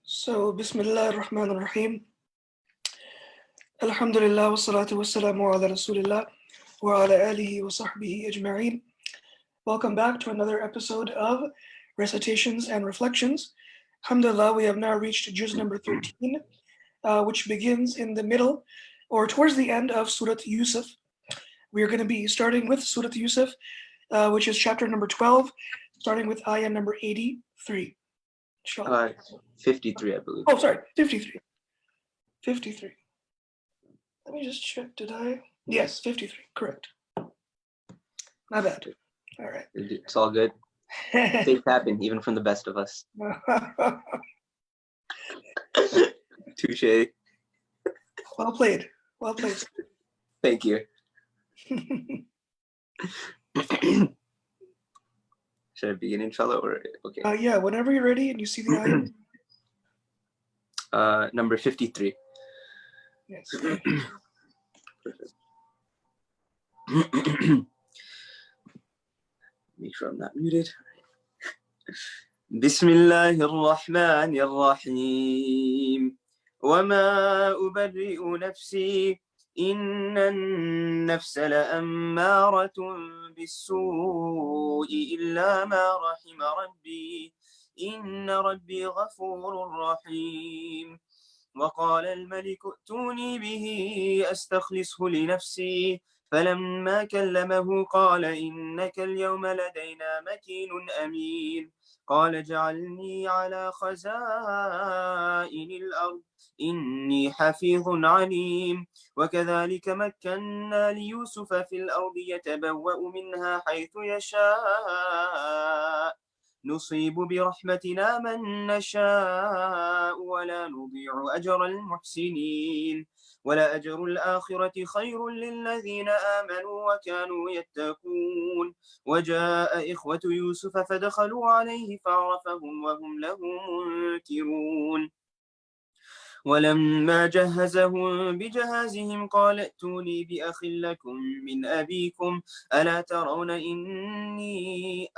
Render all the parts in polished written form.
So, Bismillah ar-Rahman ar-Rahim. Alhamdulillah wa salatu wa salamu ala Rasulillah wa ala alihi wa sahbihi ajma'een. Welcome back to another episode of Recitations and Reflections. Alhamdulillah, we have now reached juz number 13, which begins in the middle or towards the end of Surah Yusuf. We are going to be starting with Surah Yusuf, which is chapter number 12, starting with ayah number 83. 53, I believe. Oh, sorry, 53. 53. Let me just check, did I? Yes, 53, correct. My bad. All right. It's all good. Things happen, even from the best of us. Touche. Well played. Well played. Thank you. Should I begin, inshallah, or okay? Yeah, whenever you're ready and you see the ayah. Number 53. Yes. Make sure I'm not muted. Bismillahir Rahmanir Rahim. وما أبرئ نفسي إن النفس لأمارة بالسوء إلا ما رحم ربي إن ربي غفور رحيم. وقال الملك ائتوني به أستخلصه لنفسي فلما كلمه قال إنك اليوم لدينا مكين أمين. قال اجعلني على خزائن الأرض إني حفيظ عليم. وكذلك مكنا ليوسف في الأرض يتبوأ منها حيث يشاء نصيب برحمتنا من نشاء ولا نضيع أجر المحسنين. ولأجر الآخرة خير للذين آمنوا وكانوا يتقون. وجاء إخوة يوسف فدخلوا عليه فعرفهم وهم له منكرون. ولما جهزهم بجهازهم قال ائتوني بأخ لكم من أبيكم ألا ترون أني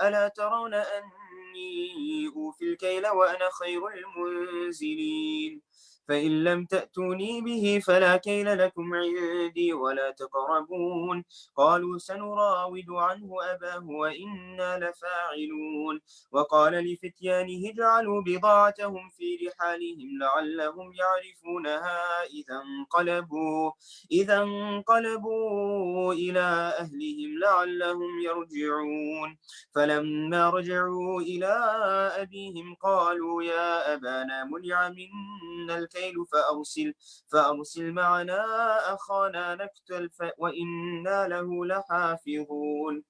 أوفي الكيل وأنا خير المنزلين. فإن لم تأتوني به فلا كيل لكم عندي ولا تقربون. قالوا سنراود عنه أباه وإنا لفاعلون. وقال لفتيانه اجعلوا بضاعتهم في رحالهم لعلهم يعرفونها إذا انقلبوا إلى أهلهم لعلهم يرجعون. فلما رجعوا إلى أبيهم قالوا يا أبانا منع منا الكيل فأرسل معنا أخانا نكتل وإنا له لحافظون.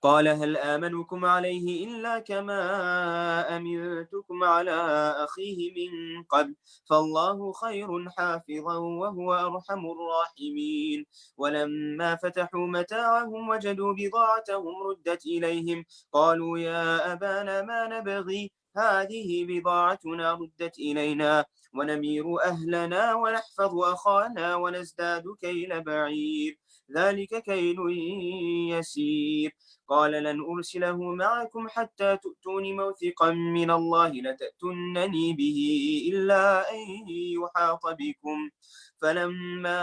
قال هل آمنكم عليه إلا كما أمنتكم على أخيه من قبل فالله خير حافظا وهو أرحم الراحمين. ولما فتحوا متاعهم وجدوا بضاعتهم ردت إليهم قالوا يا أبانا ما نبغي هذه بضاعتنا ردت إلينا ونمير أهلنا ونحفظ أخانا ونزداد كيل بعير ذلك كيل يسير. قال لن أرسله معكم حتى تؤتون موثقا من الله لتأتونني به إلا أن يحاط بكم. فلما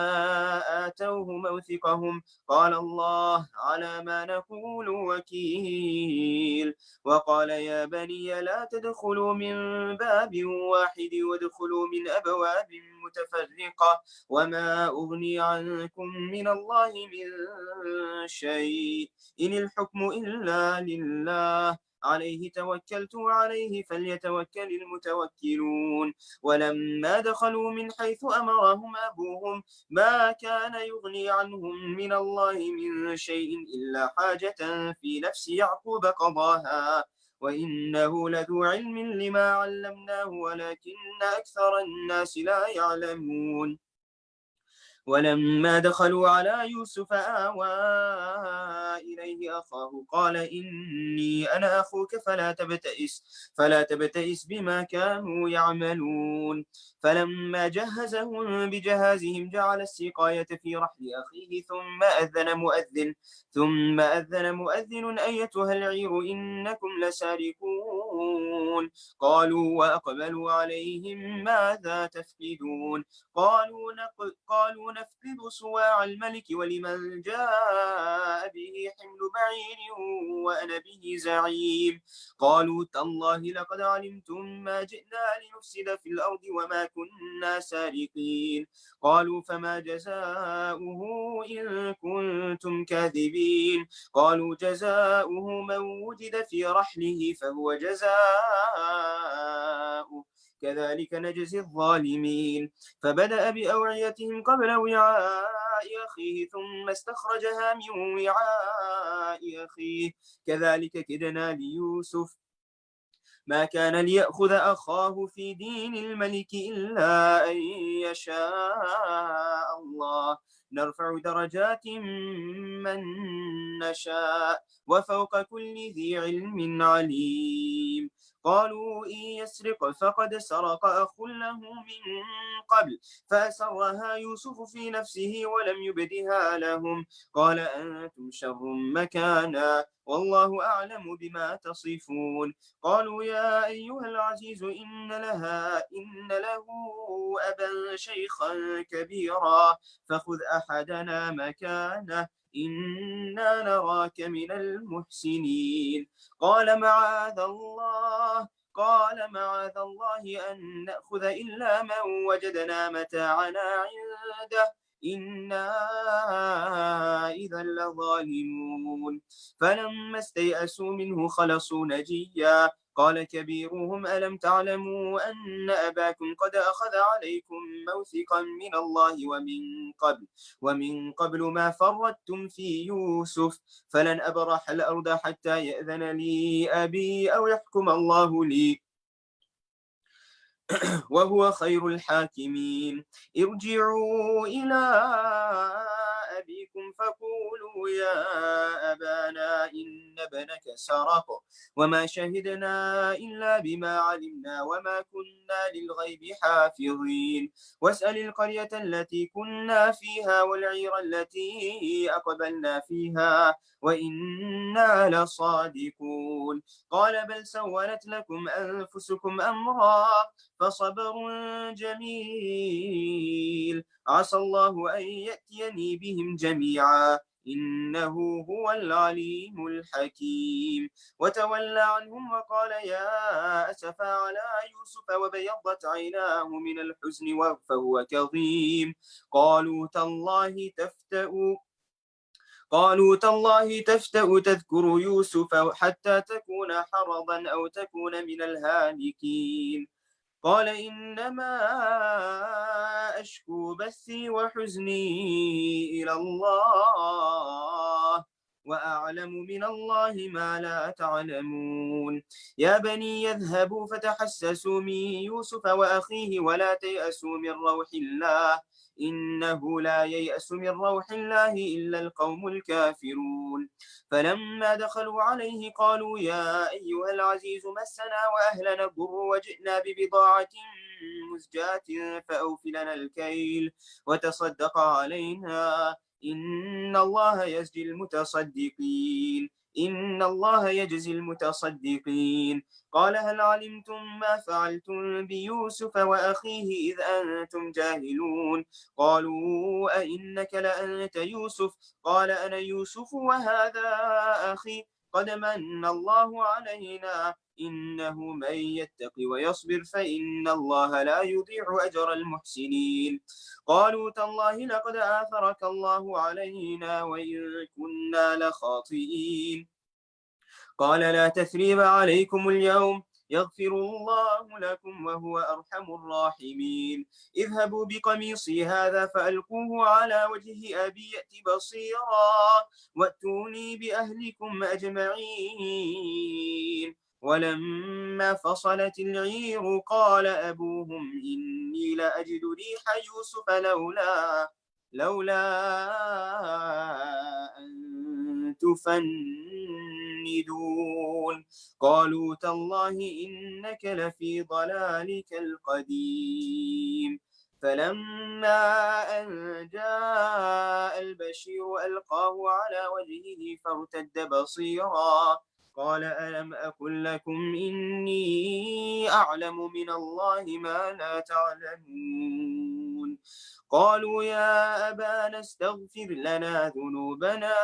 آتوه موثقهم قال الله على ما نقول وكيل. وقال يا بني لا تدخلوا من باب واحد وادخلوا من أبواب متفرقة وما أغني عنكم من الله من شيء إن الحكم إلا لله عليه توكلت وعليه فليتوكل المتوكلون. ولما دخلوا من حيث أمرهم أبوهم ما كان يغني عنهم من الله من شيء إلا حاجة في نفس يعقوب قضاها وإنه لذو علم لما علمناه ولكن أكثر الناس لا يعلمون. ولما دخلوا على يوسف آوى إليه أخاه قال إني أنا أخوك فلا تبتئس بما كانوا يعملون. فلما جهزهم بجهازهم جعل السقاية في رحل أخيه ثم أذن مؤذن أيتها العير إنكم لسارقون. وأقبلوا عليهم ماذا تفقدون. قالوا نفقد صواع الملك ولمن جاء به حمل بعير وأنا به زعيم. قالوا تالله لقد علمتم ما جئنا لنفسد في الأرض وما كنا سارقين. قالوا فما جزاؤه إن كنتم كاذبين. قالوا جزاؤه من وجد في رحله فهو جزاؤه كذلك نجزي الظالمين. فبدأ بأوعيتهم قبل وعاء أخيه ثم استخرجها من وعاء أخيه كذلك كدنا ليوسف ما كان ليأخذ أخاه في دين الملك إلا أن يشاء الله نرفع درجات من نشاء وفوق كل ذي علم عليم. قالوا إن يسرق فقد سرق أخ له من قبل فأسرها يوسف في نفسه ولم يبدها لهم. قال أنتم شر مكانا والله أعلم بما تصفون. قالوا يا أيها العزيز إن له أبا شيخا كبيرا فخذ أحدنا مكانه إنا نراك من المحسنين. قال معاذ الله أن نأخذ إلا من وجدنا متاعنا عنده إنا إذا لظالمون. فلما استيأسوا منه خلصوا نجيا قال كبيرهم ألم تعلموا أن أباكم قد أخذ عليكم موثقا من الله ومن قبل ما فرطتم في يوسف فلن أبرح الأرض حتى يأذن لي أبي أو يحكم الله لي وهو خير الحاكمين. ارجعوا إلى أبيكم فقولوا يا أبانا إن ابنك سرق وما شهدنا إلا بما علمنا وما كنا للغيب حافظين. واسأل القرية التي كنا فيها والعير التي أقبلنا فيها وإنا لصادقون. قال بل سولت لكم أنفسكم أمرا فصبر جميل عسى الله أن يأتيني بهم جميعا إنه هو العليم الحكيم. وتولى عنهم وقال يا أسفا على يوسف وبيضت عيناه من الحزن فهو كظيم. قالوا تالله تفتأ تذكر يوسف حتى تكون حرضا أو تكون من الهالكين. قال إنما أشكو بثي وحزني إلى الله وأعلم من الله ما لا تعلمون. يا بني يذهبوا فتحسسوا من يوسف وأخيه ولا تيأسوا من روح الله إنه لا ييأس من روح الله إلا القوم الكافرون. فلما دخلوا عليه قالوا يا أيها العزيز مسنا وأهلنا الضر وجئنا ببضاعة مزجاة فأوف لنا الكيل وتصدق علينا إن الله يجزي المتصدقين. قال هل علمتم ما فعلتم بيوسف وأخيه إذ أنتم جاهلون. قالوا أئنك لأنت يوسف قال أنا يوسف وهذا أخي قد من الله علينا إنه من يتق ويصبر فإن الله لا يضيع أجر المحسنين. قالوا تالله لقد آثرك الله علينا وإن كنا لخاطئين. قال لا تثريب عليكم اليوم يغفر الله لكم وهو أرحم الراحمين. اذهبوا بقميصي هذا فألقوه على وجه أبي يأت بصيرا وأتوني بأهلكم أجمعين. ولما فصلت العير قال أبوهم إني لأجد ريح يوسف لولا أن تفندون قالوا تالله إنك لفي ضلالك القديم فلما أن جاء البشير ألقاه على وجهه فارتد بصيرا قال ألم أقل لكم إني أعلم من الله ما لا تعلمون قالوا يا أبانا استغفر لنا ذنوبنا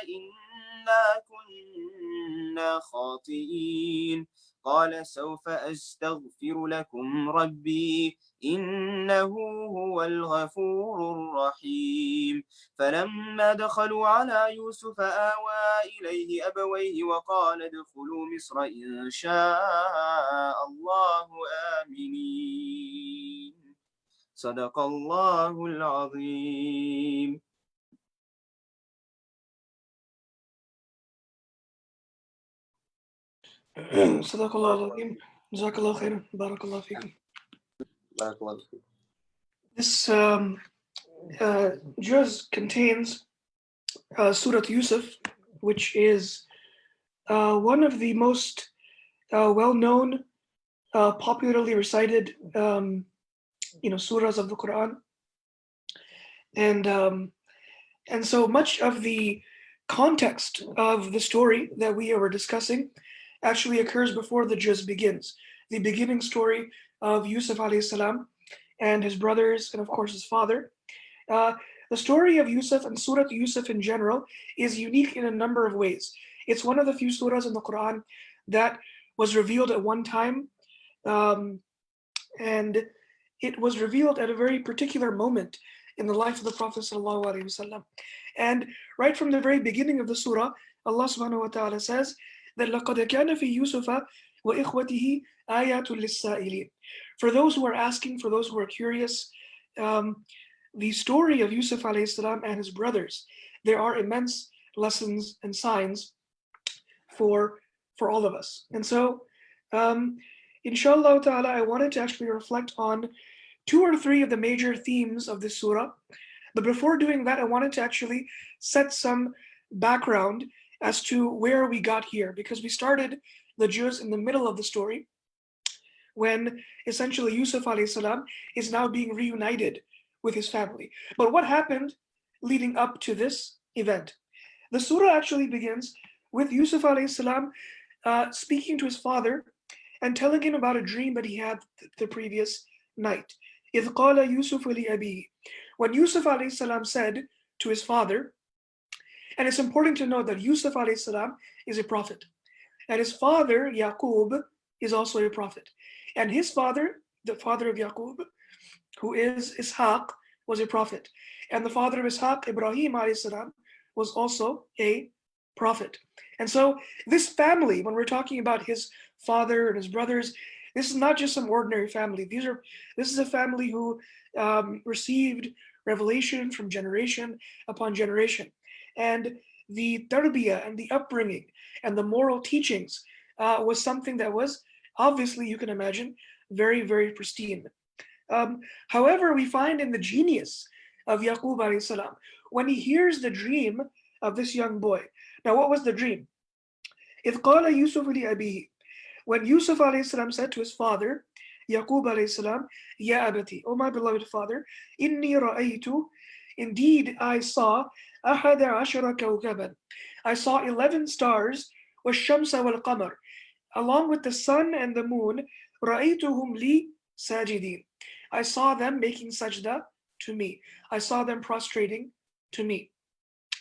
إنا كنا خاطئين قال سوف أستغفر لكم ربي إنه هو الغفور الرحيم فلما دخلوا على يوسف آوى إليه أبويه وقال ادخلوا مصر إن شاء الله آمنين صدق الله العظيم. صدق الله العظيم. Jazakallah khairan. Barakallah fikum. بارك الله فيك. This juz contains Surah Yusuf, which is one of the most well-known, popularly recited, surahs of the Quran, and so much of the context of the story that we were discussing actually occurs before the juz begins. The beginning story of Yusuf alayhi salam and his brothers, and of course his father. The story of Yusuf and Surah Yusuf in general is unique in a number of ways. It's one of the few surahs in the Quran that was revealed at one time, and it was revealed at a very particular moment in the life of the Prophet ﷺ. And right from the very beginning of the surah, Allah subhanahu wa ta'ala says that لَقَدْ كَانَ فِي يُوسُفَ وَإِخْوَتِهِ آيَاتٌ لِلسَّائِلِينَ. For those who are asking, for those who are curious, the story of Yusuf alayhi salam and his brothers, there are immense lessons and signs for all of us. And so, inshallah ta'ala, I wanted to actually reflect on 2 or 3 of the major themes of this surah. But before doing that, I wanted to actually set some background as to where we got here, because we started the juz in the middle of the story, when essentially Yusuf alayhi salam is now being reunited with his family. But what happened leading up to this event? The surah actually begins with Yusuf alayhi salam speaking to his father and telling him about a dream that he had the previous night. إِذْ قَالَ يُوسُفُ لِأَبِيهِ. When Yusuf alayhi salam said to his father, and it's important to note that Yusuf alayhi salam is a prophet, and his father Yaqub is also a prophet, and his father, the father of Yaqub, who is Ishaq, was a prophet, and the father of Ishaq, Ibrahim alayhi salam, was also a prophet. And so this family, when we're talking about his father and his brothers, this is not just some ordinary family. This is a family who received revelation from generation upon generation, and the tarbiyah and the upbringing and the moral teachings was something that was obviously, you can imagine, very, very pristine. However, we find in the genius of Yaqub alayhi salam, when he hears the dream of this young boy. Now, what was the dream? إِذْ قَالَ يُوسُفُ لِأَبِيهِ. When Yusuf alayhi salam said to his father, Yaqub alayhi salam, Ya abati, O my beloved father, inni ra'aytu, indeed I saw, أحد عشر كوكبا. I saw 11 stars, والشمس والقمر, along with the sun and the moon, رأيتهم لي ساجدين. I saw them making sajda to me. I saw them prostrating to me.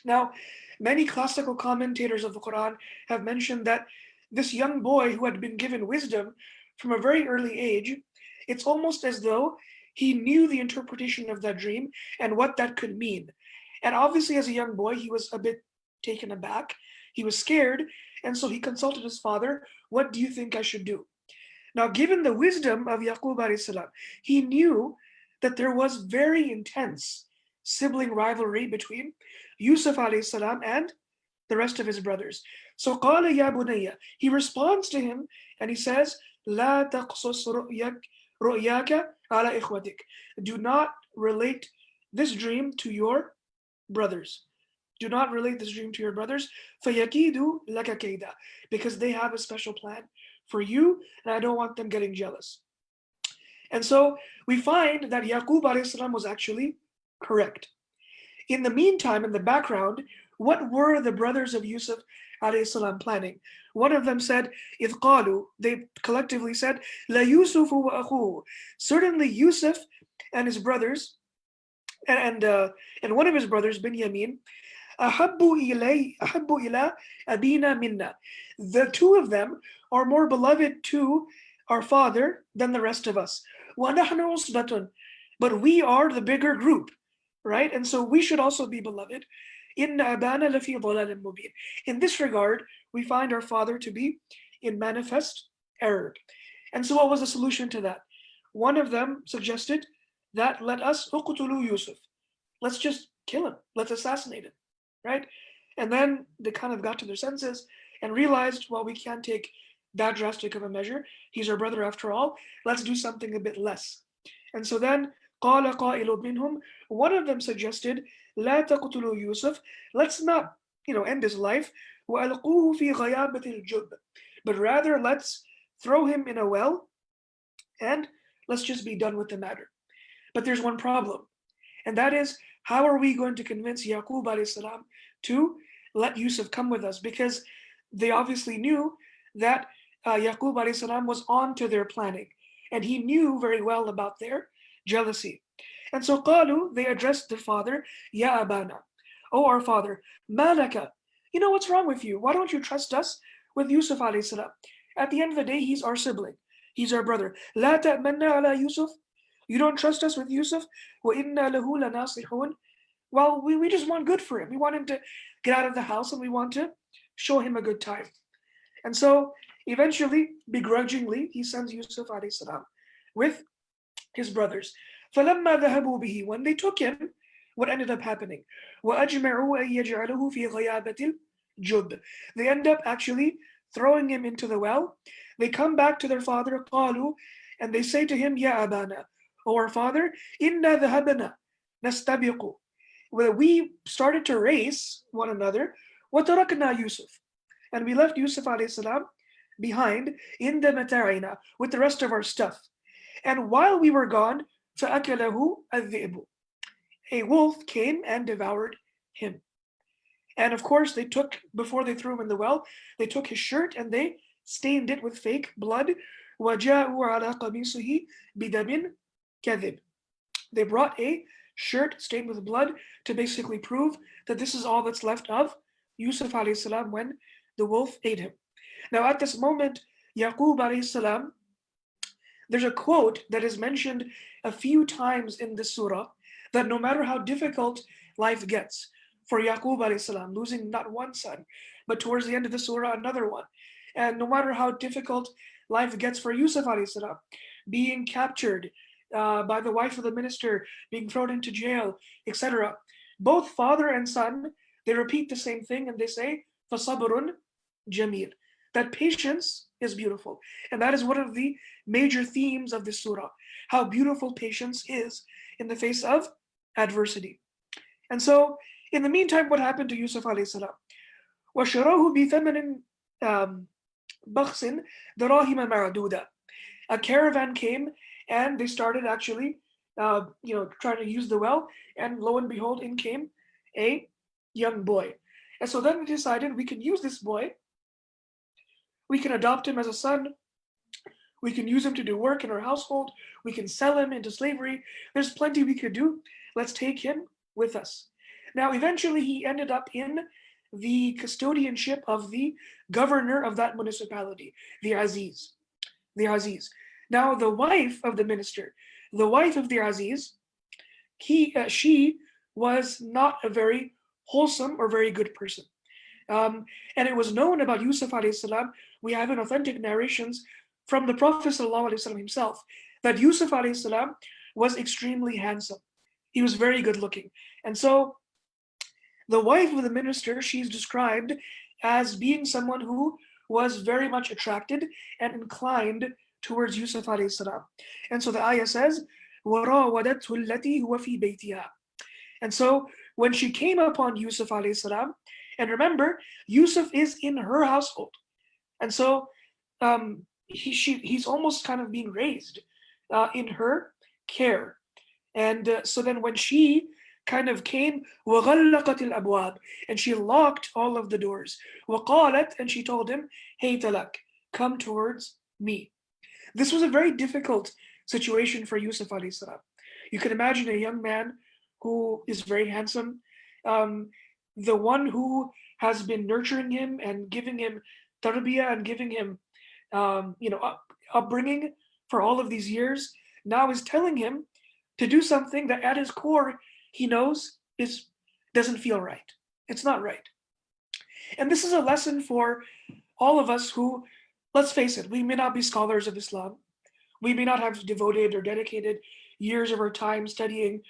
Now, many classical commentators of the Quran have mentioned that this young boy who had been given wisdom from a very early age, it's almost as though he knew the interpretation of that dream and what that could mean. And obviously, as a young boy, he was a bit taken aback. He was scared, and so he consulted his father, what do you think I should do? Now, given the wisdom of Yaqub alayhi salam, he knew that there was very intense sibling rivalry between Yusuf alayhi salam and the rest of his brothers. So قال يا بني, he responds to him and he says, لا تقصص رؤياك على إخوتك. Do not relate this dream to your brothers. Do not relate this dream to your brothers. فَيَكِيدُ لَكَ كَيْدًا, because they have a special plan for you, and I don't want them getting jealous. And so we find that Yaqub alayhi salam was actually correct. In the meantime, in the background, what were the brothers of Yusuf alayhi salam planning? One of them said, إِذْ قَالُوا, they collectively said, لَا يُوسُفُ وَأَخُوهُ, certainly Yusuf and his brothers, and one of his brothers, Binyamin, أَحَبُّ إِلَىٰ أَبِينَا مِنَّا, the two of them are more beloved to our father than the rest of us. وَنَحْنُ عُصْبَةٌ, but we are the bigger group, right? And so we should also be beloved. إِنَّ أَبَانَ لَفِي ضَلَالٍ مُبِينٍ, in this regard, we find our father to be in manifest error. And so what was the solution to that? One of them suggested that let us uqtulu Yusuf. Let's just kill him. Let's assassinate him, right? And then they kind of got to their senses and realized, well, we can't take that drastic of a measure. He's our brother after all. Let's do something a bit less. And so then, قَالَ قَائِلٌ مِّنْهُمْ, one of them suggested, لَا تَقْتُلُوا يُوسُف, let's not, end his life, وَأَلْقُوهُ فِي غَيَابَةِ الْجُبِّ, but rather let's throw him in a well and let's just be done with the matter. But there's one problem, and that is, how are we going to convince Yaqub alayhi salam to let Yusuf come with us? Because they obviously knew that Yaqub alayhi salam was on to their planning, and he knew very well about their jealousy. And so qalu, they addressed their father, Ya Abana, oh our father, Malaka, what's wrong with you? Why don't you trust us with Yusuf alayhi salam? At the end of the day, he's our sibling. He's our brother. La ta'manna ala Yusuf. You don't trust us with Yusuf? Wa inna lahu lanasihun. Well, we just want good for him. We want him to get out of the house and we want to show him a good time. And so eventually, begrudgingly, he sends Yusuf alayhi salam with his brothers. فَلَمَّا ذَهَبُوا بِهِ, when they took him, what ended up happening? وَأَجْمَعُوا أَن يَجْعَلُهُ فِي غَيَابَةِ الْجُبِّ, they end up actually throwing him into the well. They come back to their father, قَالُوا, and they say to him, Ya Abana, O our father, إِنَّا ذَهَبْنَا نَسْتَبِقُ, well, we started to race one another, وَتَرَكْنَا Yusuf, and we left Yusuf alayhi salam behind in the mata'ina, with the rest of our stuff. And while we were gone, فَأَكَلَهُ الذِّئْبُ, a wolf came and devoured him. And of course, before they threw him in the well, they took his shirt and they stained it with fake blood. وَجَاءُوا عَلَى قَمِيصِهِ بِدَمٍ كَذِبٍ, they brought a shirt stained with blood to basically prove that this is all that's left of Yusuf alayhi salam when the wolf ate him. Now at this moment, Yaqub alayhi salam, there's a quote that is mentioned a few times in this surah, that no matter how difficult life gets for Yaqub alayhi salam, losing not one son, but towards the end of the surah, another one, and no matter how difficult life gets for Yusuf alayhi salam, being captured by the wife of the minister, being thrown into jail, etc., both father and son, they repeat the same thing and they say, فَصَبْرٌ جَمِيلٌ, that patience is beautiful. And that is one of the major themes of this surah, how beautiful patience is in the face of adversity. And so, in the meantime, what happened to Yusuf alayhi salam? وَشَرَوْهُ بِثَمَنٍ بَخْسٍ دَرَاهِمَ مَعْدُودَةٍ, a caravan came and they started actually, trying to use the well, and lo and behold, in came a young boy. And so then they decided, we can use this boy, we can adopt him as a son, we can use him to do work in our household, we can sell him into slavery, there's plenty we could do, let's take him with us. Now eventually he ended up in the custodianship of the governor of that municipality, the Aziz. Now the wife of the minister, the wife of the Aziz, she was not a very wholesome or very good person. And it was known about Yusuf alayhi salam, we have in authentic narrations from the Prophet sallallahu alaihi wasallam himself, that Yusuf alayhi salam was extremely handsome. He was very good looking. And so the wife of the minister, she's described as being someone who was very much attracted and inclined towards Yusuf alayhi salam. And so the ayah says, وَرَاوَدَتْهُ الَّتِي هُوَ فِي بَيْتِهَا, And so when she came upon Yusuf alayhi salam, and remember, Yusuf is in her household. And so he's almost kind of being raised in her care. And so then when she kind of came, وَغَلَّقَتِ الْأَبْوَابِ, and she locked all of the doors. وَقَالَتْ, and she told him, هَيْتَ لَكَ, come towards me. This was a very difficult situation for Yusuf alayhi salam. You can imagine a young man who is very handsome, um, the one who has been nurturing him and giving him tarbiyah and giving him, upbringing for all of these years, now is telling him to do something that at his core he knows doesn't feel right. It's not right. And this is a lesson for all of us who, let's face it, we may not be scholars of Islam. We may not have devoted or dedicated years of our time studying,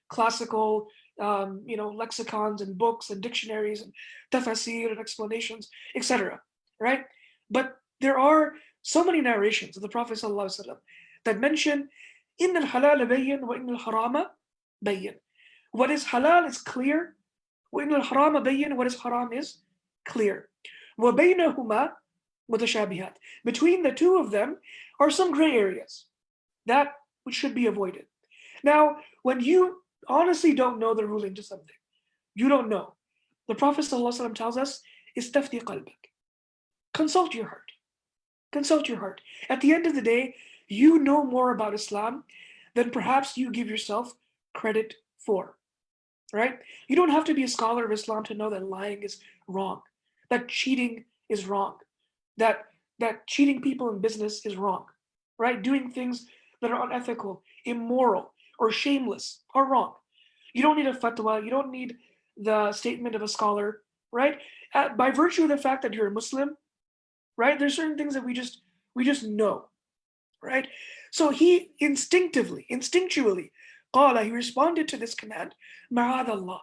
classical, lexicons and books and dictionaries and tafasir and explanations, etc. Right? But there are so many narrations of the Prophet ﷺ that mention, "Inna al-halal bayyin wa inna al-harama bayyin." What is halal is clear. Wa inna al-harama bayyin. What is haram is clear. Wa baynahuma mutashabihat. Between the two of them are some gray areas that which should be avoided. Now, when you honestly don't know the ruling to something, you don't know. The Prophet ﷺ tells us, "Istafti qalbak." Consult your heart. Consult your heart. At the end of the day, you know more about Islam than perhaps you give yourself credit for. Right? You don't have to be a scholar of Islam to know that lying is wrong, that cheating is wrong, that cheating people in business is wrong, right? Doing things that are unethical, immoral, or shameless are wrong. You don't need a fatwa. You don't need the statement of a scholar, right? By virtue of the fact that you're a Muslim, right? There's certain things that we just know, right? So he instinctually, qala, he responded to this command, ma'adallah,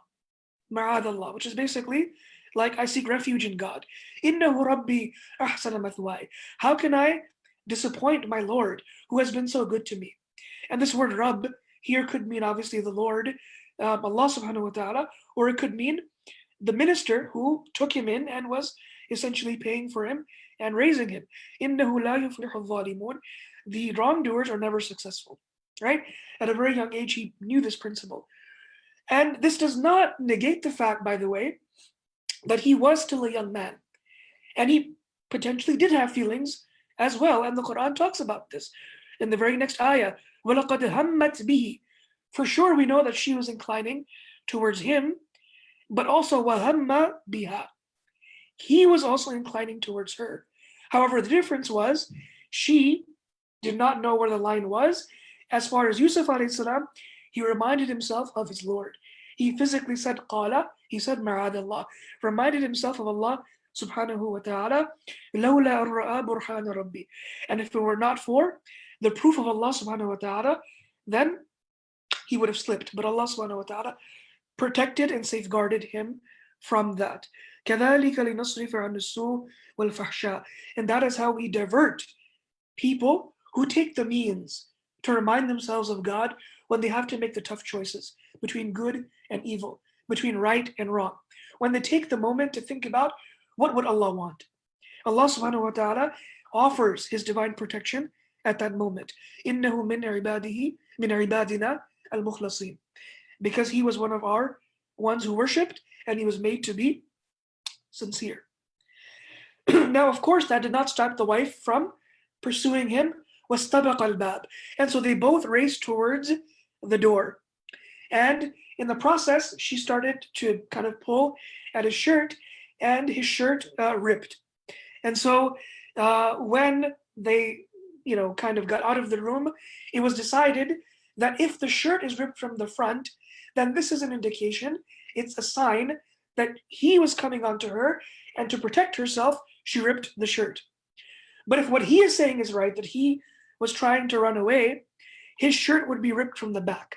ma'adallah, which is basically like, I seek refuge in God. Innahu rabbi ahsana mathwai. How can I disappoint my Lord who has been so good to me? And this word Rabb here could mean obviously the Lord, Allah subhanahu wa ta'ala, or it could mean the minister who took him in and was essentially paying for him and raising him. Innahu la yuflihu al-zalimun. The wrongdoers are never successful, right? At a very young age, he knew this principle. And this does not negate the fact, by the way, that he was still a young man. And he potentially did have feelings as well. And the Quran talks about this in the very next ayah. وَلَقَدْ هَمَّتْ بِهِ. For sure, we know that she was inclining towards him, but also وَهَمَّ بِهَا. He was also inclining towards her. However, the difference was she did not know where the line was. As far as Yusuf alayhi salam, he reminded himself of his Lord. He physically said qala, he said ma'adallah, reminded himself of Allah subhanahu wa ta'ala, لَوْلَا أَرْرَأَى بُرْحَانَ رَبِّي. And if it were not for the proof of Allah subhanahu wa ta'ala, then he would have slipped. But Allah subhanahu wa ta'ala protected and safeguarded him from that. كَذَلِكَ لِنَصْرِفَ عَنِ السُّوءِ وَالْفَحْشَاءِ. And that is how we divert people who take the means to remind themselves of God when they have to make the tough choices between good and evil, between right and wrong. When they take the moment to think about what would Allah want. Allah subhanahu wa ta'ala offers his divine protection at that moment. إِنَّهُ مِنْ عِبَادِهِ مِنْ عِبَادِنَا الْمُخْلَصِينَ. Because he was one of our ones who worshipped and he was made to be sincere. Now, of course, that did not stop the wife from pursuing him. وَاسْتَبَقَ الْبَابِ. And so they both raced towards the door. And in the process, she started to kind of pull at his shirt, and his shirt ripped. And so when they, kind of got out of the room, it was decided that if the shirt is ripped from the front, then this is an indication, it's a sign that he was coming onto her, and to protect herself, she ripped the shirt. But if what he is saying is right, that he was trying to run away, his shirt would be ripped from the back,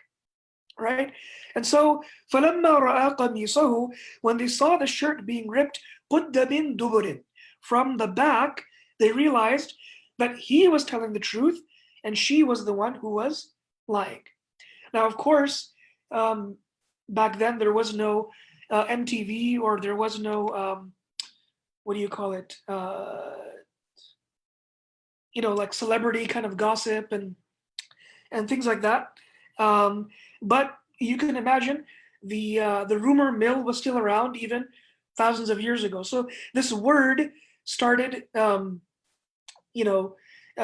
right? And so, فَلَمَّا رَأَى قَمِيصَهُ, when they saw the shirt being ripped, قُدَّ مِن دُبُرٍ, from the back, they realized that he was telling the truth and she was the one who was lying. Now, of course, back then there was no MTV, or there was no what do you call it? Like celebrity kind of gossip and things like that. But you can imagine the rumor mill was still around even thousands of years ago. So this word started,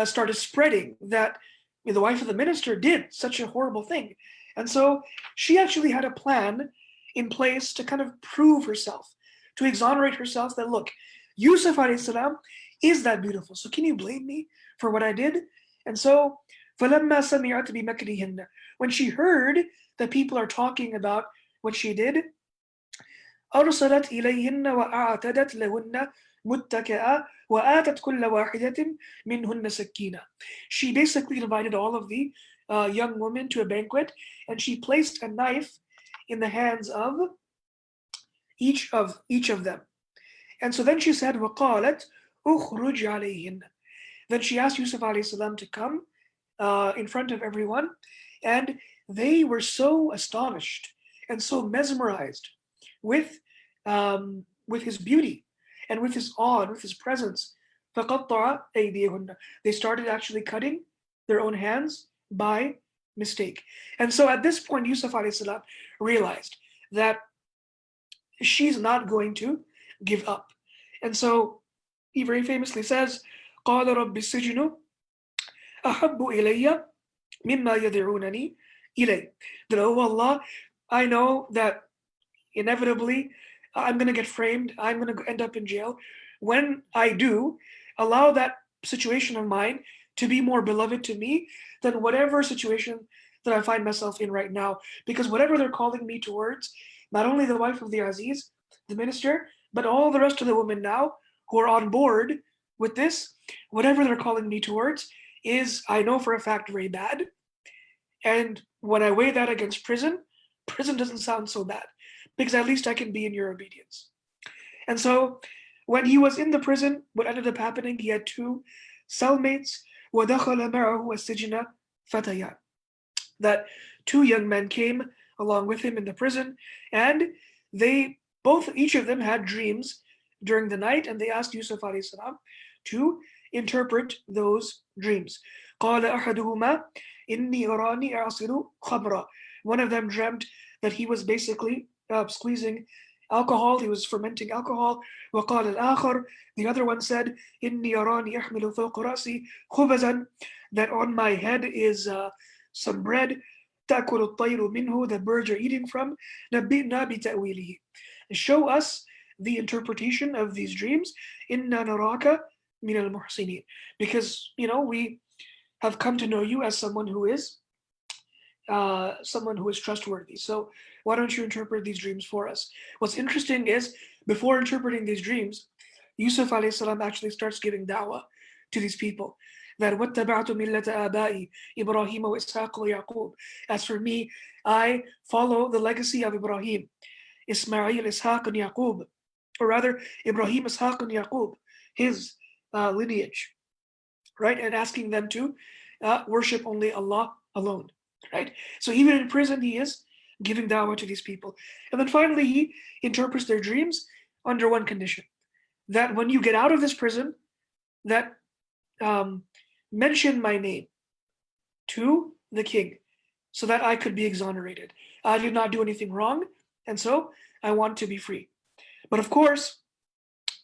started spreading that the wife of the minister did such a horrible thing, and so she actually had a plan in place to kind of prove herself, to exonerate herself that look, Yusuf alayhi salam is that beautiful. So can you blame me for what I did? And so فَلَمَّا سَمِعَتْ بِمَكْرِهِنَّ, when she heard that people are talking about what she did, أرسلت إليهن وأعتدت لهن متكئا وآتت كل واحدة منهن سكينة. She basically invited all of the young women to a banquet, and she placed a knife in the hands of each of them. And so then she said, وقالت أخرج عليهن. Then she asked Yusuf alayhi salam to come in front of everyone, and they were so astonished and so mesmerized with his beauty and with his awe and with his presence. فَقَطَّعَ أَيْدِيهُنَّ. They started actually cutting their own hands by mistake. And so at this point, Yusuf alayhi salam realized that she's not going to give up. And so he very famously says, قَالَ رَبِّ السِّجْنُ أَحَبُّ إِلَيَّ مِمَّا يَدْعُونَنِي إِلَيْهِ. That, oh Allah, I know that inevitably I'm going to get framed, I'm going to end up in jail. When I do, allow that situation of mine to be more beloved to me than whatever situation that I find myself in right now. Because whatever they're calling me towards, not only the wife of the Aziz, the minister, but all the rest of the women now who are on board with this, whatever they're calling me towards is, I know for a fact, very bad. And when I weigh that against prison doesn't sound so bad, because at least I can be in your obedience. And so when he was in the prison, what ended up happening, he had two cellmates, وَدَخَلَ مَعَهُ السِّجْنَ فَتَيَانِ. That two young men came along with him in the prison, and each of them had dreams during the night, and they asked Yusuf alayhi salam to interpret those dreams. قَالَ أَحَدُهُمَا إِنِّي أَرَانِي أَعْصِرُ خَمْرًا. One of them dreamt that he was basically squeezing alcohol, he was fermenting alcohol. وَقَالَ الْآخَرُ, the other one said, إِنِّي أَرَانِي أَحْمِلُ فَوْقَ رَأْسِي خُبَزًا, that on my head is some bread. تَأْكُلُ الطَّيْرُ مِنْهُ, the birds are eating from. نَبِّئْنَا بِتَأْوِيلِهِ, show us the interpretation of these dreams. إِنَّا نَرَاكَ مِنَ الْمُحْسِنِينَ, because we have come to know you as someone who is trustworthy. So why don't you interpret these dreams for us? What's interesting is, before interpreting these dreams, Yusuf alayhi salam actually starts giving da'wah to these people. That وَاتَّبَعْتُ مِلَّةَ آبَائِي إِبْرَاهِيمَ وَإِسْحَاقَ وَيَعْقُوبَ. As for me, I follow the legacy of Ibrahim, Ismail, Ishaq, and Yaqub, or rather Ibrahim, Ishaq, and Yaqub, his lineage, right? And asking them to worship only Allah alone, right? So even in prison, he is giving da'wah to these people. And then finally, he interprets their dreams under one condition: that when you get out of this prison, that mention my name to the king, so that I could be exonerated. I did not do anything wrong, and so I want to be free. But of course,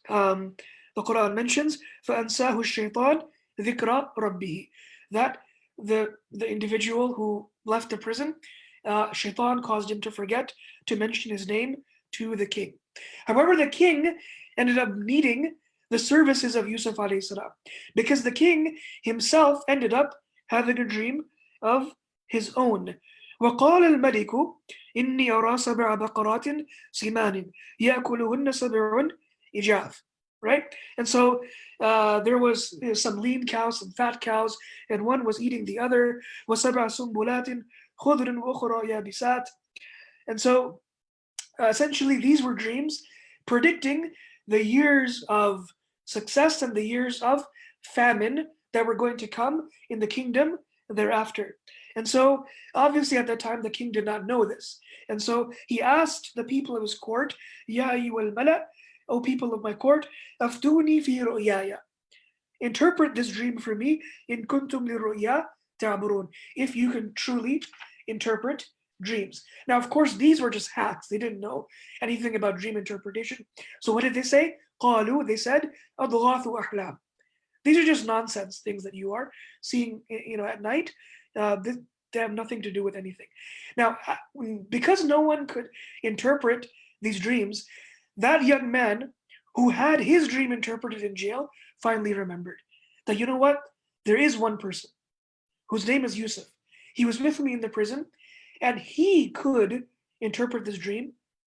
the Quran mentions فَأَنْسَاهُ الشَّيْطَانِ ذِكْرَ رَبِّهِ, that the individual who left the prison, shaitan caused him to forget to mention his name to the king. However, the king ended up needing the services of Yusuf alayhi salam, because the king himself ended up having a dream of his own. وقال الملك إني أرى سبع بقرات سمان يأكلهن سبع إجاف. Right? And so there was some lean cows, some fat cows, and one was eating the other. وسبع سنبلات خضر وأخرى يابسات. And so essentially these were dreams predicting the years of success and the years of famine that were going to come in the kingdom thereafter. And so, obviously, at that time, the king did not know this. And so he asked the people of his court, Ya ayyuhal mala, O people of my court, aftuni fi ru'yaya. Interpret this dream for me, in kuntum li ru'ya ta'burun, if you can truly interpret dreams. Now, of course, these were just hacks. They didn't know anything about dream interpretation. So what did they say? قالوا, they said, أضغاث أحلام. These are just nonsense things that you are seeing, at night. They have nothing to do with anything. Now, because no one could interpret these dreams, that young man who had his dream interpreted in jail finally remembered that, you know what? There is one person whose name is Yusuf. He was with me in the prison, and he could interpret this dream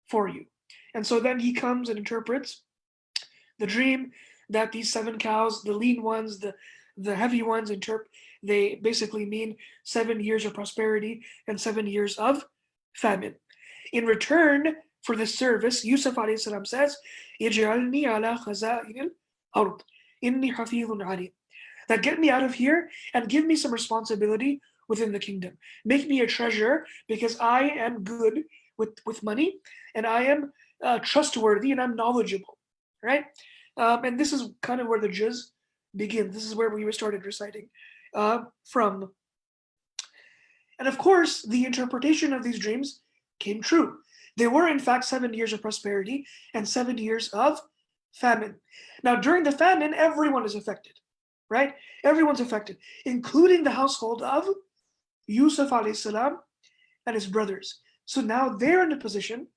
for you. And so then he comes and interprets the dream that these 7 cows, the lean ones, the heavy ones, they basically mean 7 years of prosperity and 7 years of famine. In return for this service, Yusuf alayhi salam says, "Ij'alni ala khaza'in al-ard, inni hafizun alim." That get me out of here and give me some responsibility within the kingdom. Make me a treasurer because I am good with money and I am trustworthy and I'm knowledgeable, right? And this is kind of where the juz begins. This is where we started reciting from. And of course, the interpretation of these dreams came true. They were, in fact, 7 years of prosperity and 7 years of famine. Now, during the famine, everyone is affected, right? Everyone's affected, including the household of Yusuf alayhi salam and his brothers. So now they're in a position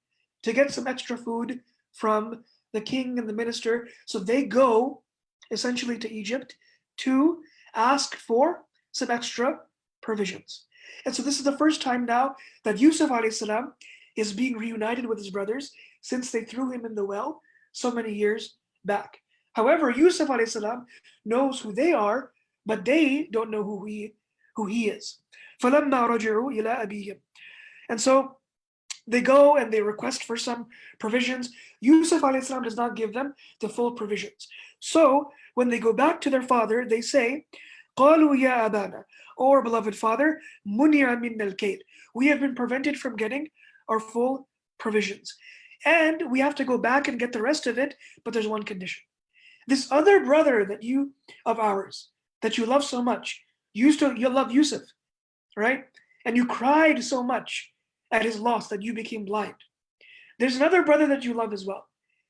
to get some extra food from the king and the minister. So they go essentially to Egypt to ask for some extra provisions. And so this is the first time now that Yusuf alayhi salam is being reunited with his brothers since they threw him in the well so many years back. However, Yusuf alayhi salam knows who they are, but they don't know who he is. فَلَمَّا رَجِعُوا إِلَىٰ أَبِيهِمْ. And so they go and they request for some provisions. Yusuf alayhi salam does not give them the full provisions. So when they go back to their father, they say, قَالُوا يَا أَبَانَا, O our beloved father, مُنِعَ مِنَّا الْكَيْلِ. We have been prevented from getting our full provisions. And we have to go back and get the rest of it, but there's one condition. This other brother of ours, that you love so much, you love Yusuf, right? And you cried so much at his loss that you became blind. There's another brother that you love as well.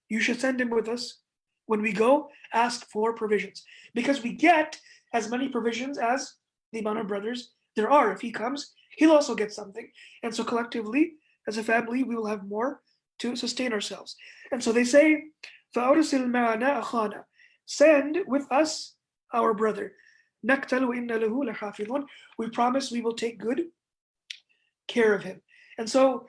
You should send him with us. When we go, ask for provisions. Because we get as many provisions as the amount of brothers there are. If he comes, he'll also get something. And so collectively, as a family, we will have more to sustain ourselves. And so they say, فَأَرْسِلْ مَعَنَا أَخَانَا. Send with us our brother. نَقْتَلُ إِنَّ لَهُ لَحَافِظٌ. We promise we will take good care of him. And so,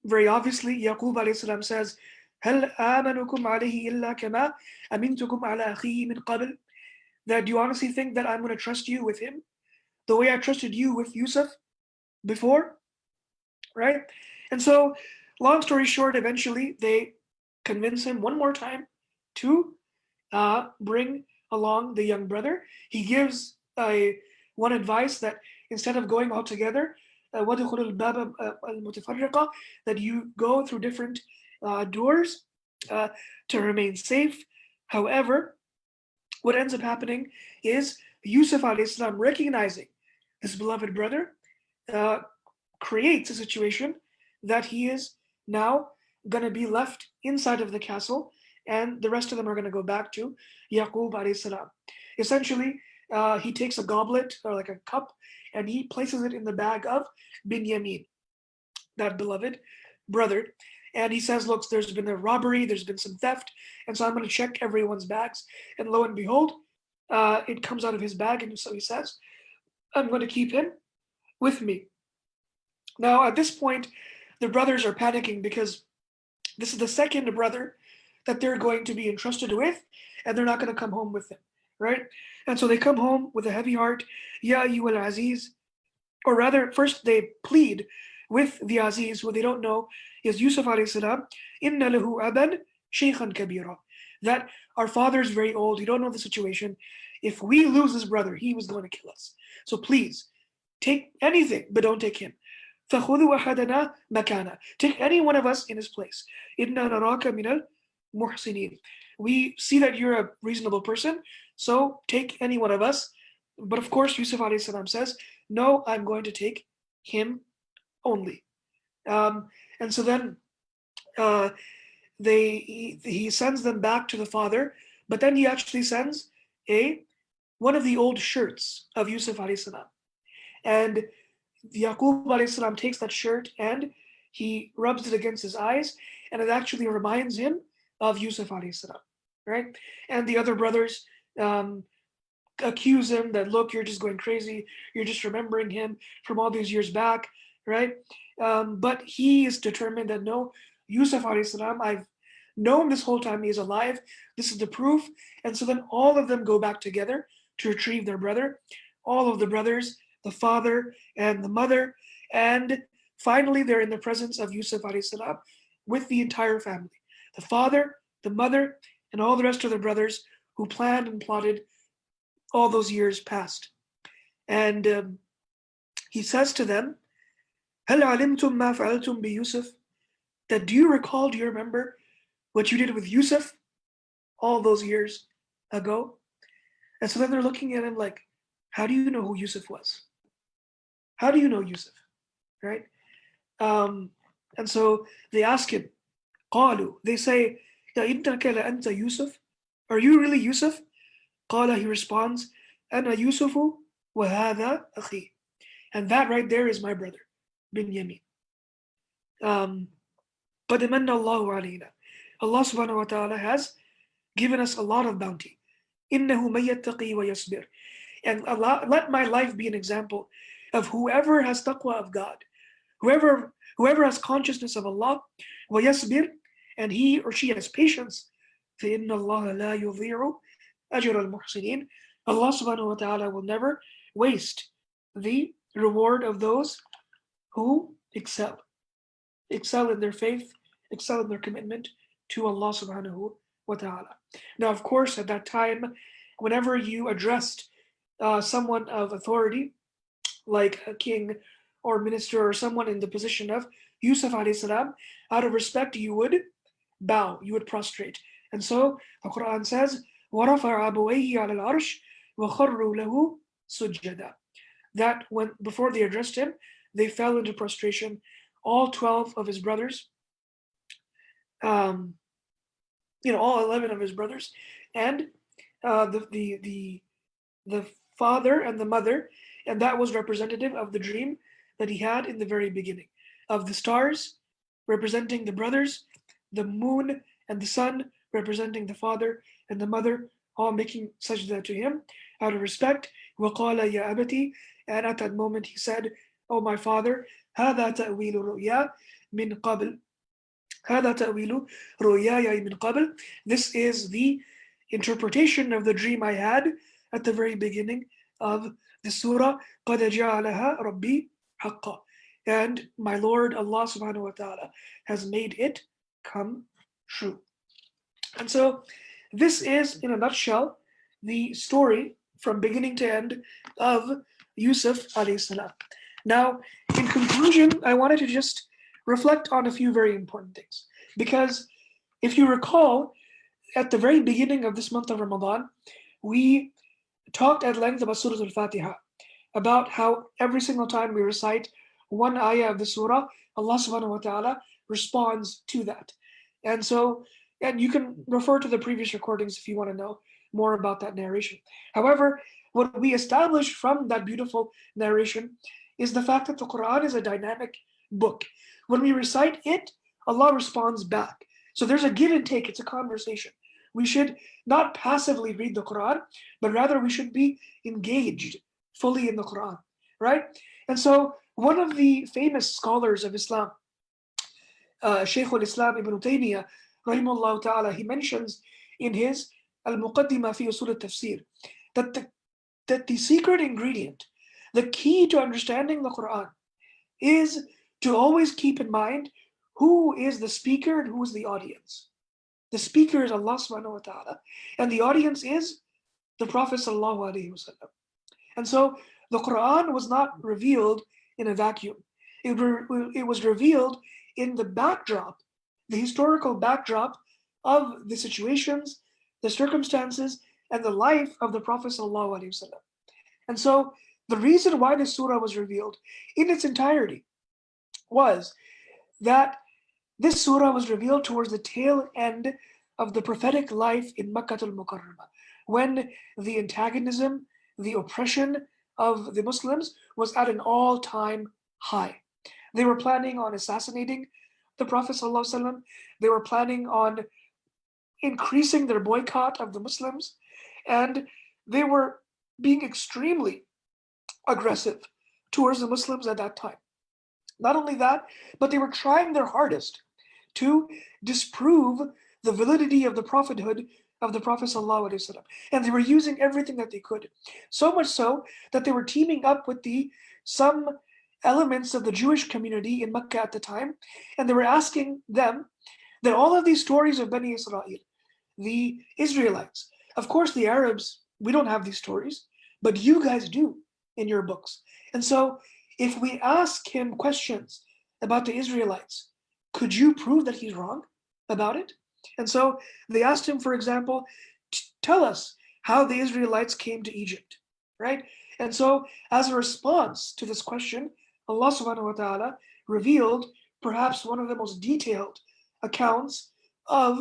very obviously, Yaqub alayhi salam says, هَلْ آمَنُكُمْ عَلَيْهِ إِلَّا كَمَا أَمِنْتُكُمْ عَلَى أَخِيهِ مِنْ قَبْلِ. That do you honestly think that I'm going to trust you with him the way I trusted you with Yusuf before? Right? And so, long story short, eventually they convince him one more time to bring along the young brother. He gives one advice that instead of going all together, وَدْخُلُوا الْبَابَ الْمُتَفَرِّقَةَ, that you go through different doors to remain safe. However, what ends up happening is Yusuf alayhi salam, recognizing his beloved brother, creates a situation that he is now going to be left inside of the castle, and the rest of them are going to go back to Yaqub alayhi salam. Essentially, he takes a goblet or like a cup and he places it in the bag of Binyamin, that beloved brother. And he says, look, there's been a robbery, there's been some theft, and so I'm going to check everyone's bags. And lo and behold, it comes out of his bag, and so he says, I'm going to keep him with me. Now, at this point, the brothers are panicking because this is the second brother that they're going to be entrusted with, and they're not going to come home with him, right? And so they come home with a heavy heart, Ya ayyuhal aziz, or rather, first they plead with the Aziz, who they don't know is Yusuf alayhi salam, inna lahu aban shaykhan kabira, that our father is very old, you don't know the situation. If we lose this brother, he was going to kill us. So please, take anything, but don't take him. فَخُذُوا أَحَدَنَا مَكَانَ. Take any one of us in his place. إِنَّا نَرَاكَ مِنَ الْمُحْسِنِينَ. We see that you're a reasonable person, so take any one of us. But of course, Yusuf alayhi salam says, no, I'm going to take him only. And so then uh, he sends them back to the father, but then he actually sends one of the old shirts of Yusuf alayhi salam. And Yaqub alayhi salam takes that shirt and he rubs it against his eyes, and it actually reminds him of Yusuf alayhi salam, right? And the other brothers accuse him that, look, you're just going crazy, you're just remembering him from all these years back, right? But he is determined that no, Yusuf alayhi salam, I've known this whole time he is alive, this is the proof. And so then all of them go back together to retrieve their brother, all of the brothers, the father and the mother, and finally they're in the presence of Yusuf alayhi salam with the entire family, the father, the mother, and all the rest of the brothers who planned and plotted all those years past. And he says to them, هل علمتم ما فعلتم بيوسف? That do you recall, do you remember what you did with Yusuf all those years ago? And so then they're looking at him like, how do you know who Yusuf was? How do you know Yusuf? Right? And so they ask him, قالوا, they say, يا إنك لأنت يوسف? Are you really Yusuf? قال, he responds, أنا يوسف وهذا أخي. And that right there is my brother, Binyamin. قد من الله علينا. Allah subhanahu wa ta'ala has given us a lot of bounty. إنه من يتقي ويصبر. And Allah, let my life be an example of whoever has taqwa of God, whoever has consciousness of Allah, ويصبر, and he or she has patience. فإن الله لا يضيع أجر المحسنين. Allah subhanahu wa ta'ala will never waste the reward of those who excel in their faith, excel in their commitment to Allah subhanahu wa ta'ala. Now, of course, at that time, whenever you addressed someone of authority, like a king or minister or someone in the position of Yusuf alayhi salam, out of respect, you would bow, you would prostrate. And so the Quran says, وَرَفَعَ أَبَوَيْهِ عَلَى الْعَرْشِ وَخَرُّوا لَهُ سُجَّدًا. That when before they addressed him, they fell into prostration, all 12 of his brothers, all 11 of his brothers, and the father and the mother, and that was representative of the dream that he had in the very beginning, of the stars representing the brothers, the moon and the sun representing the father and the mother, all making sajda to him out of respect. وَقَالَ يَا أَبَتِي, and at that moment he said, oh my father, هَذَا تَأْوِيلُ رُؤْيَا مِنْ قَبْلِ هذا تأويل رؤياي من قبل. This is the interpretation of the dream I had at the very beginning of the surah. قد جعلها ربي حقا. And my Lord Allah subhanahu wa ta'ala has made it come true. And so this is, in a nutshell, the story from beginning to end of Yusuf alayhi salam. Now, in conclusion, I wanted to just reflect on a few very important things. Because if you recall, at the very beginning of this month of Ramadan, we talked at length about Surah Al-Fatiha, about how every single time we recite one ayah of the surah, Allah subhanahu wa ta'ala responds to that. And so, and you can refer to the previous recordings if you want to know more about that narration. However, what we established from that beautiful narration is the fact that the Quran is a dynamic book. When we recite it, Allah responds back. So there's a give and take, it's a conversation. We should not passively read the Quran, but rather we should be engaged fully in the Quran, right? And so one of the famous scholars of Islam, Shaykh al-Islam Ibn Taymiyyah, rahimahullah ta'ala, he mentions in his Al-Muqaddimah fi Usul al-Tafsir that the secret ingredient, the key to understanding the Quran is to always keep in mind who is the speaker and who is the audience. The speaker is Allah subhanahu wa ta'ala, and the audience is the Prophet sallallahu alaihi wasallam. And so The Quran was not revealed in a vacuum. It was revealed in the backdrop, the historical backdrop of the situations, the circumstances, and the life of the Prophet ﷺ. And so the reason why this surah was revealed in its entirety was that this surah was revealed towards the tail end of the prophetic life in Makkah al-Mukarramah, when the antagonism, the oppression of the Muslims was at an all-time high. They were planning on assassinating the Prophet ﷺ. They were planning on increasing their boycott of the Muslims, and they were being extremely aggressive towards the Muslims at that time. Not only that, but they were trying their hardest to disprove the validity of the prophethood of the Prophet ﷺ. And they were using everything that they could. So much so that they were teaming up with some elements of the Jewish community in Mecca at the time, and they were asking them that all of these stories of Bani Israel, the Israelites, of course the Arabs, we don't have these stories, but you guys do in your books. And so if we ask him questions about the Israelites, could you prove that he's wrong about it? And so they asked him, for example, tell us how the Israelites came to Egypt, right? And so as a response to this question, Allah subhanahu wa ta'ala revealed perhaps one of the most detailed accounts of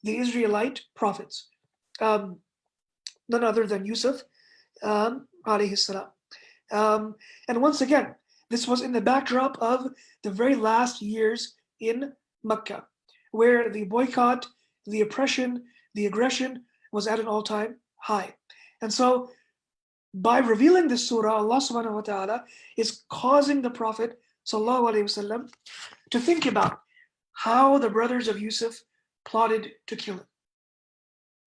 the Israelite prophets, none other than Yusuf, alayhi salam. And once again, this was in the backdrop of the very last years in Mecca, where the boycott, the oppression, the aggression was at an all-time high. And so by revealing this surah, Allah subhanahu wa ta'ala is causing the Prophet sallallahu alaihi wasallam to think about how the brothers of Yusuf plotted to kill him.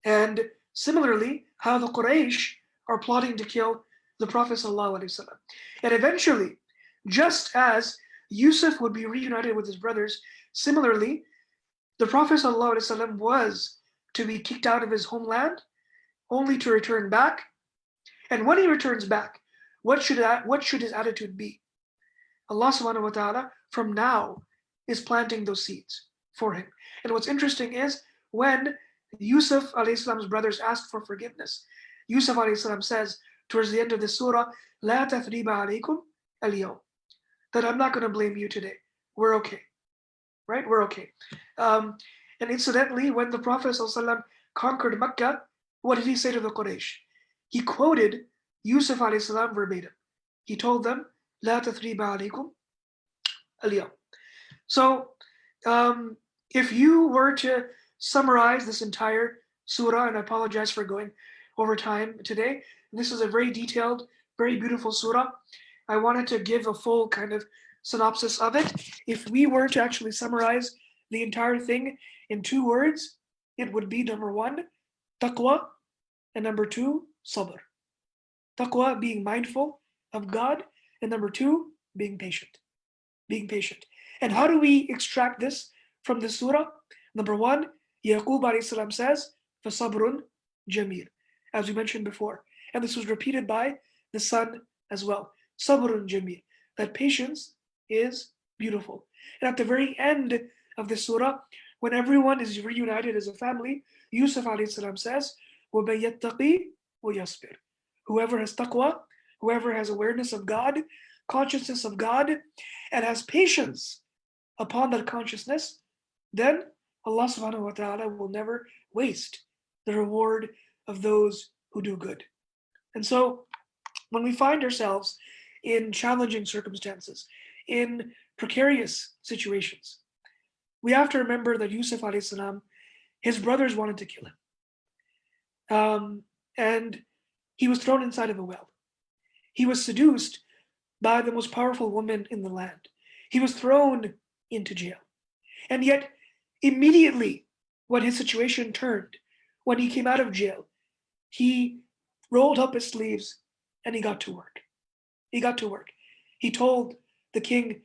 And similarly, how the Quraysh are plotting to kill the Prophet sallallahu alaihi wasallam. And eventually, just as Yusuf would be reunited with his brothers, similarly, the Prophet sallallahu alaihi wasallam was to be kicked out of his homeland, only to return back. And when he returns back, what should his attitude be? Allah subhanahu wa ta'ala from now is planting those seeds for him. And what's interesting is when Yusuf alayhi salam's brothers asked for forgiveness, Yusuf alayhi salam says towards the end of the surah, "La tathriba alaykum al-yawm," that I'm not going to blame you today. We're okay, right? We're okay. And incidentally, when the Prophet ﷺ conquered Mecca, what did he say to the Quraysh? He quoted Yusuf alayhi salam verbatim. He told them, "La tathriba alaykum al-yawm." So, if you were to summarize this entire surah, and I apologize for going over time today, this is a very detailed, very beautiful surah. I wanted to give a full kind of synopsis of it. If we were to actually summarize the entire thing in 2 words, it would be number 1, taqwa, and number 2, sabr. Taqwa, being mindful of God, and number 2, being patient. Being patient. And how do we extract this from the surah? Number 1, Yaqub alayhi salam says, فَصَبْرٌ jameel, as we mentioned before. And this was repeated by the son as well. Sabrun jameel, that patience is beautiful. And at the very end of the surah, when everyone is reunited as a family, Yusuf alayhi salam says, وَمَن يَتَّقِي وَيَصْبِرْ. Whoever has taqwa, whoever has awareness of God, consciousness of God, and has patience upon that consciousness, then Allah subhanahu wa ta'ala will never waste the reward of those who do good. And so when we find ourselves in challenging circumstances, in precarious situations, we have to remember that Yusuf alayhi salam, his brothers wanted to kill him. And he was thrown inside of a well. He was seduced by the most powerful woman in the land. He was thrown into jail. And yet, immediately when his situation turned, when he came out of jail, he rolled up his sleeves and he got to work. He got to work. He told the king,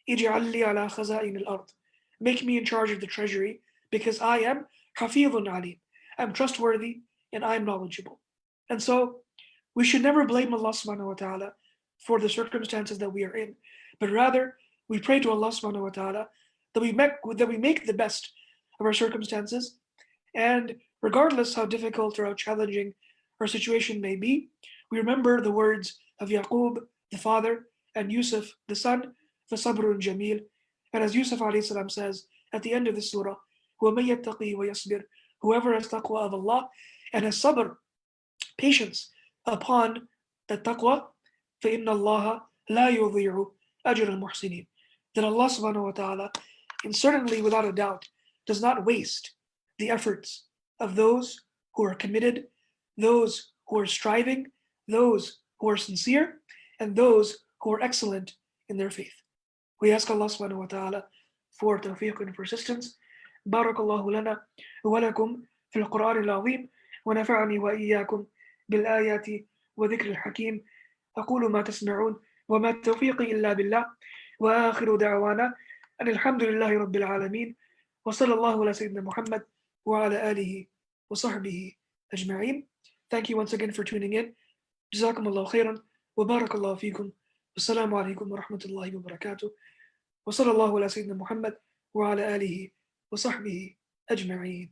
"Ij'al li ala khaza'in al-ard." Make me in charge of the treasury because I am hafidhun alim. I'm trustworthy and I'm knowledgeable. And so we should never blame Allah subhanahu wa ta'ala for the circumstances that we are in, but rather we pray to Allah subhanahu wa ta'ala that we make the best of our circumstances, and regardless how difficult or how challenging our situation may be, we remember the words of Yaqub, the father, and Yusuf, the son, فَصَبْرٌ جَمِيلٌ. And as Yusuf alayhi salam says at the end of the surah, وَمَن يَتَّقِي وَيَصْبِرْ, whoever has taqwa of Allah and has sabr, patience upon the taqwa, فَإِنَّ اللَّهَ لَا يُضِيعُ أَجْرَ الْمُحْسِنِينَ, that Allah subhanahu wa ta'ala, and certainly without a doubt, does not waste the efforts of those who are committed, those who are striving, those who are sincere, and those who are excellent in their faith. We ask Allah subhanahu wa ta'ala for tawfiq and persistence. Barakallahu lana wa lakum fil Qur'an al-azim wa nafa'ani wa iyyakum bil ayati wa dhikr al-hakim. أقول ما تسمعون وما التوفيق إلا بالله وآخر دعوانا أن الحمد لله رب العالمين وصلى الله على سيدنا محمد وعلى آله وصحبه أجمعين. Thank you once again for tuning in. جزاكم الله خيرا وبارك الله فيكم. والسلام عليكم ورحمة الله وبركاته. وصلى الله على سيدنا محمد وعلى آله وصحبه أجمعين.